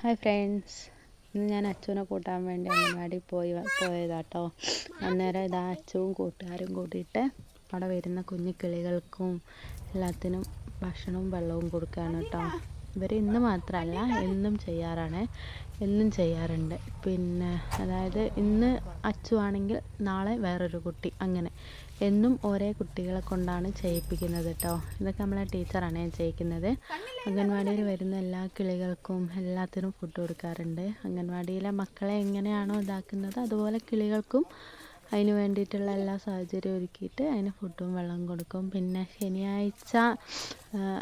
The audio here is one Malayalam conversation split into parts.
ഹായ് ഫ്രണ്ട്സ്, ഇന്ന് ഞാൻ അച്ചുവിനെ കൂട്ടാൻ വേണ്ടി അംഗൻവാടി പോയതാട്ടോ. അന്നേരം ഇതാ അച്ചുവും കൂട്ടുകാരും കൂട്ടിയിട്ട് അവിടെ വരുന്ന കുഞ്ഞു കിളികൾക്കും എല്ലാത്തിനും ഭക്ഷണവും വെള്ളവും കൊടുക്കുകയാണ് കേട്ടോ. ഇവർ ഇന്ന് മാത്രമല്ല എന്നും ചെയ്യാറുണ്ട്. പിന്നെ അതായത് ഇന്ന് അച്ചു ആണെങ്കിൽ നാളെ വേറൊരു കുട്ടി, അങ്ങനെ എന്നും ഓരോ കുട്ടികളെ കൊണ്ടാണ് ചെയ്യിപ്പിക്കുന്നത് കേട്ടോ. ഇതൊക്കെ നമ്മളെ ടീച്ചറാണ് ചെയ്യിക്കുന്നത്. അംഗൻവാടിയിൽ വരുന്ന എല്ലാ കിളികൾക്കും എല്ലാത്തിനും ഫുഡ് കൊടുക്കാറുണ്ട്. അംഗൻവാടിയിലെ മക്കളെ എങ്ങനെയാണോ ഇതാക്കുന്നത് അതുപോലെ കിളികൾക്കും അതിന് വേണ്ടിയിട്ടുള്ള എല്ലാ സാഹചര്യവും ഒരുക്കിയിട്ട് അതിന് ഫുഡും വെള്ളവും കൊടുക്കും. പിന്നെ ശനിയാഴ്ച,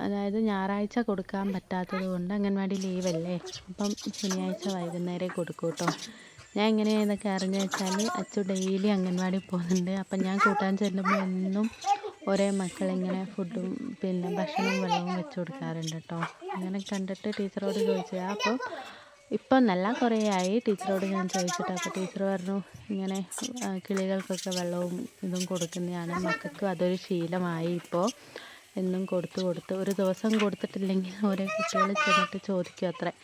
അതായത് ഞായറാഴ്ച കൊടുക്കാൻ പറ്റാത്തത് കൊണ്ട് അംഗൻവാടി ലീവല്ലേ, അപ്പം ശനിയാഴ്ച വൈകുന്നേരം കൊടുക്കും കേട്ടോ. ഞാൻ എങ്ങനെയാണ് ഇതൊക്കെ അറിഞ്ഞു വെച്ചാൽ അച്ചു ഡെയിലി അംഗൻവാടി പോകുന്നുണ്ട്. അപ്പം ഞാൻ കൂട്ടാൻ ചെല്ലുമ്പോൾ എന്നും ഒരേ മക്കളിങ്ങനെ ഫുഡും പിന്നെ ഭക്ഷണവും വെള്ളവും വെച്ച് കൊടുക്കാറുണ്ട് കേട്ടോ. അങ്ങനെ കണ്ടിട്ട് ടീച്ചറോട് ചോദിച്ചതാണ്. അപ്പോൾ ഇപ്പം നല്ല കുറേ ആയി ടീച്ചറോട് ഞാൻ ചോദിച്ചിട്ട്. അപ്പോൾ ടീച്ചർ പറഞ്ഞു ഇങ്ങനെ കിളികൾക്കൊക്കെ വെള്ളവും ഇതും കൊടുക്കുന്നതാണ്, മക്കൾക്ക് അതൊരു ശീലമായി. ഇപ്പോൾ എന്നും കൊടുത്ത് ഒരു ദിവസം കൊടുത്തിട്ടില്ലെങ്കിൽ ഓരോ കുട്ടികൾ ചെന്നിട്ട് ചോദിക്കും അത്രേ,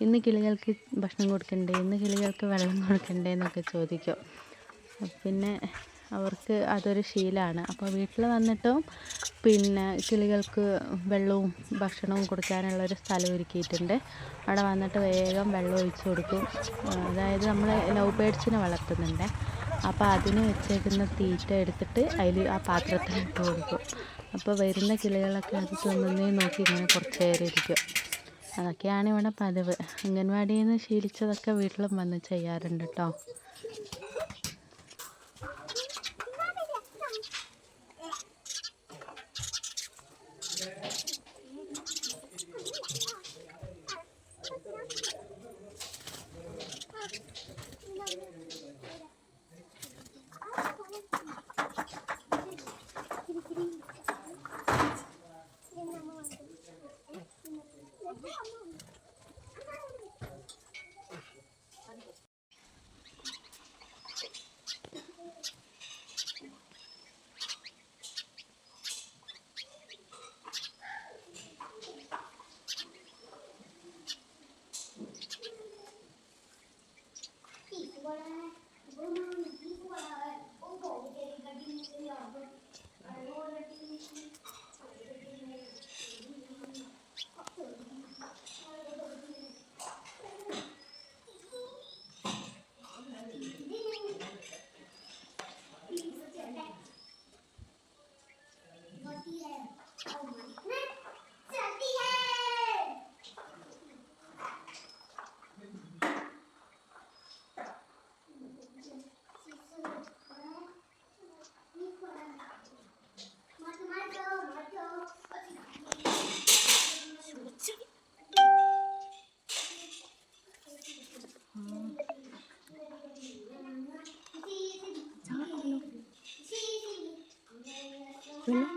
ഇന്ന് കിളികൾക്ക് ഭക്ഷണം കൊടുക്കണ്ടേ, ഇന്ന് കിളികൾക്ക് വെള്ളം കൊടുക്കണ്ടേ എന്നൊക്കെ ചോദിക്കും. പിന്നെ അവർക്ക് അതൊരു ശീലമാണ്. അപ്പോൾ വീട്ടിൽ വന്നിട്ടും പിന്നെ കിളികൾക്ക് വെള്ളവും ഭക്ഷണവും കൊടുക്കാനുള്ളൊരു സ്ഥലം ഒരുക്കിയിട്ടുണ്ട്. അവിടെ വന്നിട്ട് വേഗം വെള്ളം ഒഴിച്ച് കൊടുക്കും. അതായത് നമ്മൾ ലവ് ബേഡ്സിനെ വളർത്തുന്നുണ്ട്, അപ്പോൾ അതിന് വെച്ചേക്കുന്ന തീറ്റ എടുത്തിട്ട് അതിൽ ആ പാത്രത്തിൽ ഇട്ട് കൊടുക്കും. അപ്പോൾ വരുന്ന കിളികളൊക്കെ അത് തിന്നുന്നേ നോക്കി ഇങ്ങനെ കുറച്ച് നേരം ഇരിക്കും. അതൊക്കെയാണ് ഇവിടെ പതിവ്. അംഗൻവാടിയിൽ നിന്ന് ശീലിച്ചതൊക്കെ വീട്ടിലും വന്ന് ചെയ്യാറുണ്ട് കേട്ടോ. Bueno.